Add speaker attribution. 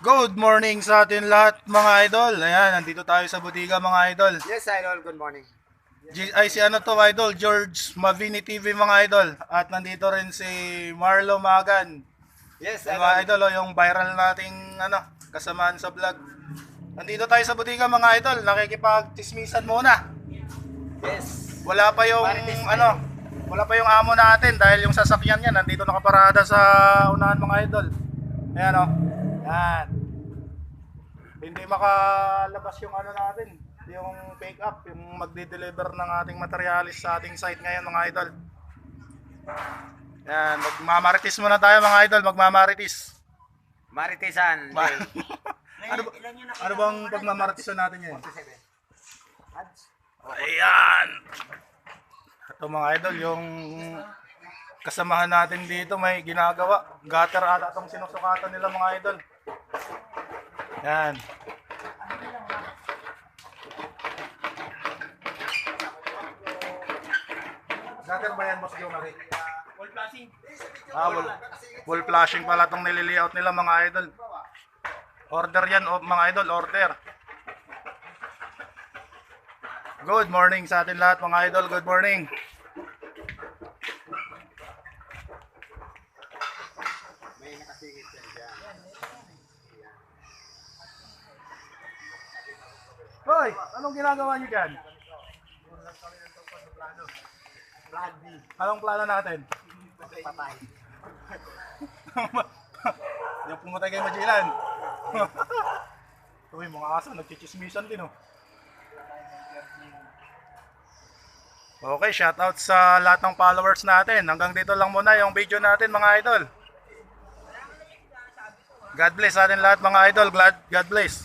Speaker 1: Good morning sa atin lahat mga idol. Ayan, nandito tayo sa bodega mga idol.
Speaker 2: Yes, Idol. Good morning.
Speaker 1: Ay si ano to idol, George Mavini TV mga idol. At nandito rin si Marlo Magan.
Speaker 2: Yes,
Speaker 1: Yung
Speaker 2: Idol.
Speaker 1: mga idol, yung viral nating kasamaan sa vlog. Nandito tayo sa bodega mga idol, nakikipag-tismisan muna.
Speaker 2: Yes.
Speaker 1: Wala pa yung
Speaker 2: Marites na
Speaker 1: wala pa yung amo natin dahil yung sasakyan niya nandito nakaparada sa unahan mga idol. Ayan o. Yan. Hindi makalabas yung natin, yung pick up, yung magde-deliver ng ating materialis sa ating site ngayon mga idol. Yan, magmamarites muna tayo mga idol, magmamarites.
Speaker 2: Maritesan.
Speaker 1: Ma- ano bang pagmamaritisan natin yan? Ayan. Ito mga idol, yung kasamahan natin dito may ginagawa. Gutter ata itong sinusukatan nila mga idol. Yan. Gutter ba yan, Boss Jomari?
Speaker 2: Wall flashing.
Speaker 1: Wall flashing pala itong nililiaut nila mga idol. Order yan mga idol, order. Good morning sa atin lahat mga idol, good morning.
Speaker 2: May nakasingit yan dyan.
Speaker 1: Hoy, anong ginagawa niyo dyan? Anong plano natin?
Speaker 2: Patay.
Speaker 1: Yung pumatay kay Magellan. Uy, mga aso, nagchichismisan din oh. Okay, shoutout sa lahat ng followers natin. Hanggang dito lang muna yung video natin mga idol. God bless sa atin lahat mga idol. God bless.